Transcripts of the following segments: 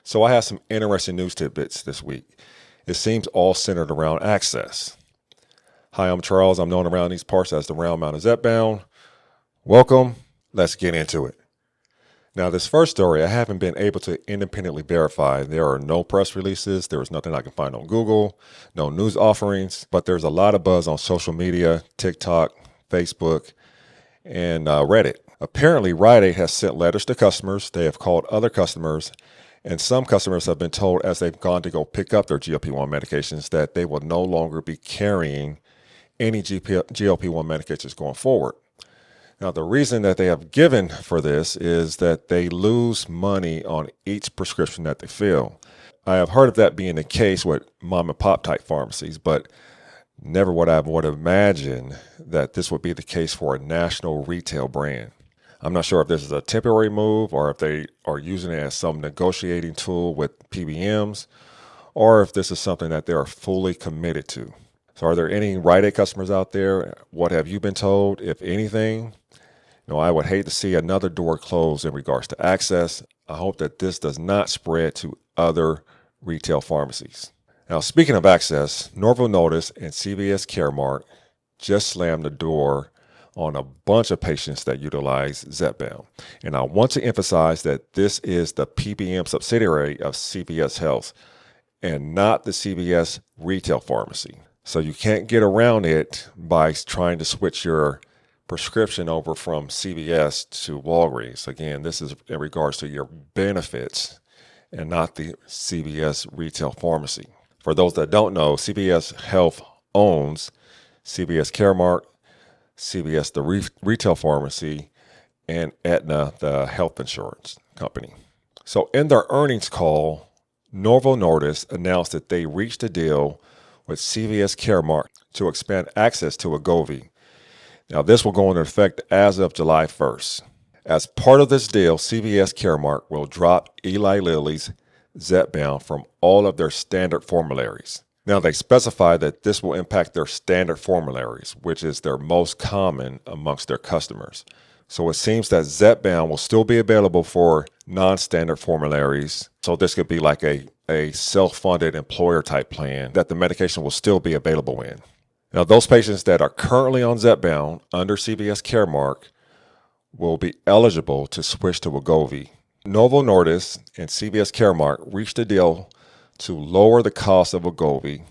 So I have some interesting news tidbits this week. It seems all centered around access. Hi, I'm Charles. I'm known around these parts as the Round Mountain Zepbound. Welcome. Let's get into it. Now, this first story, I haven't been able to independently verify. There are no press releases. There is nothing I can find on Google, no news offerings, but there's a lot of buzz on social media, TikTok, Facebook, and Reddit. Apparently, Rite has sent letters to customers. They have called other customers, and some customers have been told as they've gone to go pick up their GLP-1 medications that they will no longer be carrying any GLP-1 medications going forward. Now, the reason that they have given for this is that they lose money on each prescription that they fill. I have heard of that being the case with mom and pop type pharmacies, but never would I have imagined that this would be the case for a national retail brand. I'm not sure if this is a temporary move or if they are using it as some negotiating tool with PBMs, or if this is something that they are fully committed to. So are there any Rite customers out there? What have you been told, if anything? I would hate to see another door close in regards to access. I hope that this does not spread to other retail pharmacies. Now, speaking of access, Novo Nordisk and CVS Caremark just slammed the door on a bunch of patients that utilize Zepbound. And I want to emphasize that this is the PBM subsidiary of CVS Health and not the CVS retail pharmacy. So you can't get around it by trying to switch your prescription over from CVS to Walgreens. Again, this is in regards to your benefits and not the CVS retail pharmacy. For those that don't know, CVS Health owns CVS Caremark, CVS, the retail pharmacy, and Aetna, the health insurance company. So in their earnings call, Novo Nordisk announced that they reached a deal with CVS Caremark to expand access to Wegovy. Now, this will go into effect as of July 1st. As part of this deal, CVS Caremark will drop Eli Lilly's Zepbound from all of their standard formularies. Now, they specify that this will impact their standard formularies, which is their most common amongst their customers. So it seems that Zepbound will still be available for non-standard formularies. So this could be like a self-funded employer type plan that the medication will still be available in. Now, those patients that are currently on Zepbound under CVS Caremark will be eligible to switch to Wegovy. Novo Nordisk and CVS Caremark reached a deal to lower the cost of Wegovy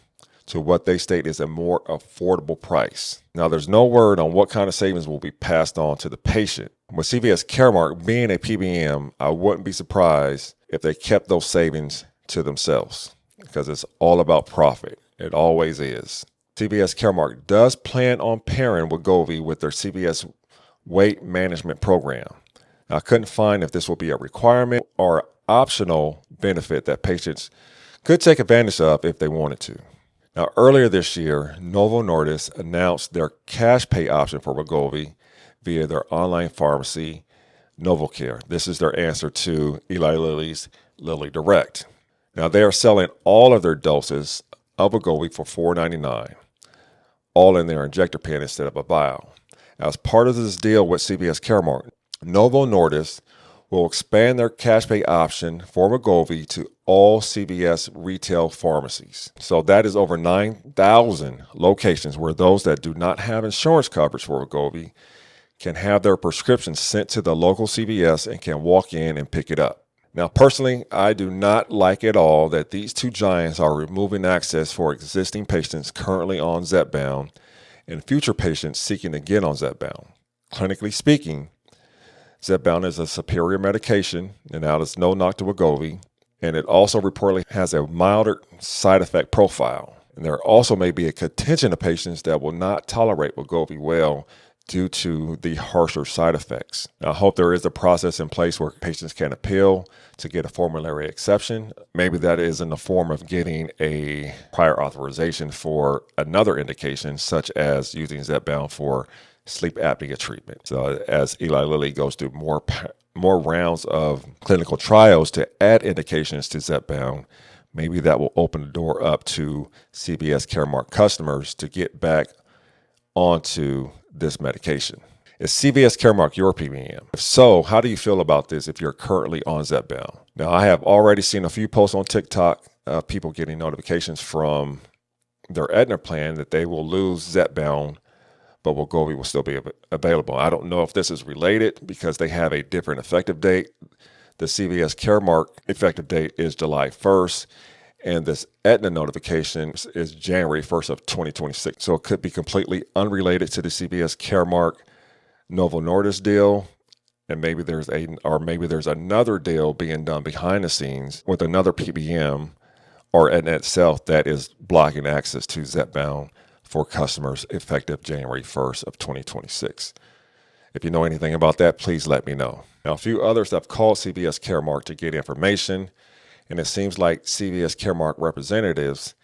to what they state is a more affordable price. Now, there's no word on what kind of savings will be passed on to the patient. With CVS Caremark being a PBM, I wouldn't be surprised if they kept those savings to themselves because it's all about profit. It always is. CVS Caremark does plan on pairing Wegovy with their CVS weight management program. Now, I couldn't find if this will be a requirement or optional benefit that patients could take advantage of if they wanted to. Now, earlier this year, Novo Nordisk announced their cash pay option for Wegovy via their online pharmacy, NovoCare. This is their answer to Eli Lilly's Lilly Direct. Now, they are selling all of their doses of Wegovy for $4.99, all in their injector pen instead of a vial. As part of this deal with CVS Caremark, Novo Nordisk will expand their cash pay option for Wegovy to all CVS retail pharmacies. So that is over 9,000 locations where those that do not have insurance coverage for Wegovy can have their prescriptions sent to the local CVS and can walk in and pick it up. Now, personally, I do not like at all that these two giants are removing access for existing patients currently on Zepbound and future patients seeking to get on Zepbound. Clinically speaking, Zepbound is a superior medication, and now it's no knock to Wegovy, and it also reportedly has a milder side effect profile. And there also may be a contingent of patients that will not tolerate Wegovy well due to the harsher side effects. Now, I hope there is a process in place where patients can appeal to get a formulary exception. Maybe that is in the form of getting a prior authorization for another indication, such as using Zepbound for sleep apnea treatment. So as Eli Lilly goes through more rounds of clinical trials to add indications to Zepbound, maybe that will open the door up to CVS Caremark customers to get back onto this medication. Is CVS Caremark your PBM? If so, how do you feel about this if you're currently on Zepbound? Now, I have already seen a few posts on TikTok of people getting notifications from their Aetna plan that they will lose Zepbound, but Wegovy will still be available. I don't know if this is related because they have a different effective date. The CVS Caremark effective date is July 1st, and this Aetna notification is January 1st of 2026. So it could be completely unrelated to the CVS Caremark Novo Nordisk deal, and maybe there's another deal being done behind the scenes with another PBM or Aetna itself that is blocking access to Zepbound for customers effective January 1st of 2026. If you know anything about that, please let me know. Now, a few others have called CVS Caremark to get information, and it seems like CVS Caremark representatives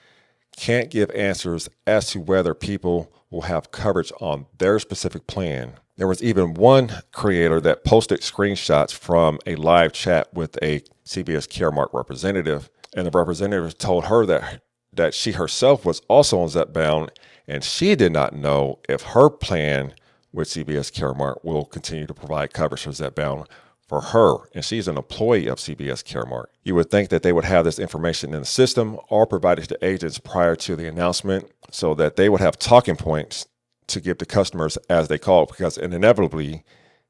can't give answers as to whether people will have coverage on their specific plan. There was even one creator that posted screenshots from a live chat with a CVS Caremark representative, and the representative told her that she herself was also on Zepbound, and she did not know if her plan with CVS Caremark will continue to provide coverage for Zepbound for her, and she's an employee of CVS Caremark. You would think that they would have this information in the system or provide it to agents prior to the announcement so that they would have talking points to give to customers as they call, because inevitably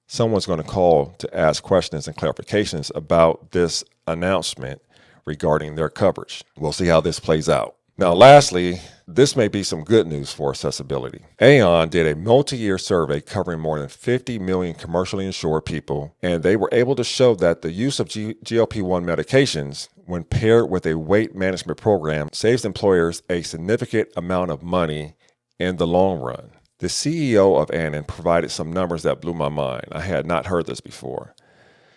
someone's going to call to ask questions and clarifications about this announcement regarding their coverage. We'll see how this plays out. Now, lastly, this may be some good news for accessibility. Aon did a multi-year survey covering more than 50 million commercially insured people, and they were able to show that the use of GLP-1 medications, when paired with a weight management program, saves employers a significant amount of money in the long run. The CEO of Aon provided some numbers that blew my mind. I had not heard this before.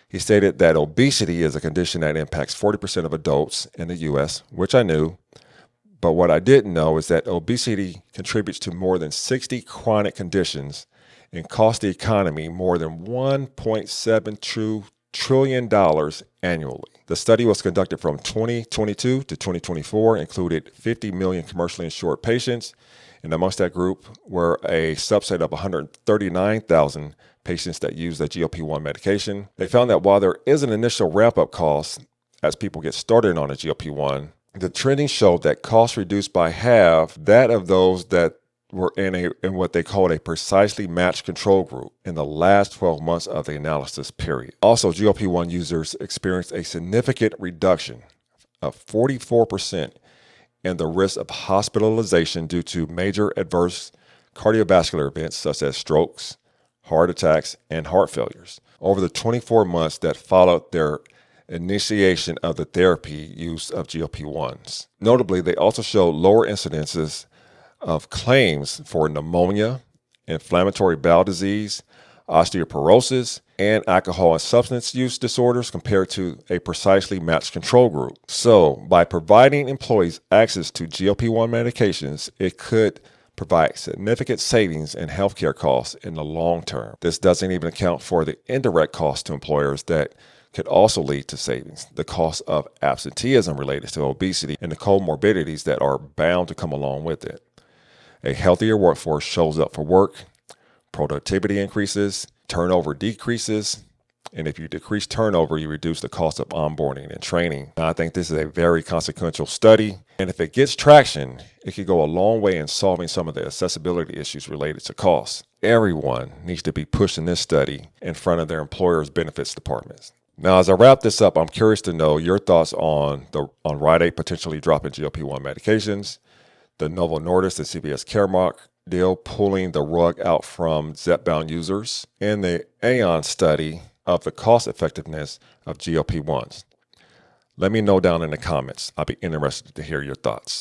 He stated that obesity is a condition that impacts 40% of adults in the U.S., which I knew. But what I didn't know is that obesity contributes to more than 60 chronic conditions and costs the economy more than $1.72 trillion annually. The study was conducted from 2022 to 2024, included 50 million commercially insured patients, and amongst that group were a subset of 139,000 patients that use the GLP-1 medication. They found that while there is an initial ramp-up cost as people get started on a GLP-1, the trending showed that costs reduced by half that of those that were in what they called a precisely matched control group in the last 12 months of the analysis period. Also, GLP-1 users experienced a significant reduction of 44% in the risk of hospitalization due to major adverse cardiovascular events such as strokes, heart attacks, and heart failures over the 24 months that followed their initiation of the therapy use of GLP-1s. Notably, they also showed lower incidences of claims for pneumonia, inflammatory bowel disease, osteoporosis, and alcohol and substance use disorders compared to a precisely matched control group. So, by providing employees access to GLP-1 medications, it could provide significant savings in healthcare costs in the long term. This doesn't even account for the indirect costs to employers that could also lead to savings, the cost of absenteeism related to obesity and the comorbidities that are bound to come along with it. A healthier workforce shows up for work, productivity increases, turnover decreases, and if you decrease turnover, you reduce the cost of onboarding and training. Now, I think this is a very consequential study, and if it gets traction, it could go a long way in solving some of the accessibility issues related to costs. Everyone needs to be pushing this study in front of their employer's benefits departments. Now, as I wrap this up, I'm curious to know your thoughts on Rite potentially dropping GLP-1 medications, the Novo Nordisk and CVS Caremark deal pulling the rug out from Zepbound users, and the Aon study of the cost effectiveness of GLP-1s. Let me know down in the comments. I'll be interested to hear your thoughts.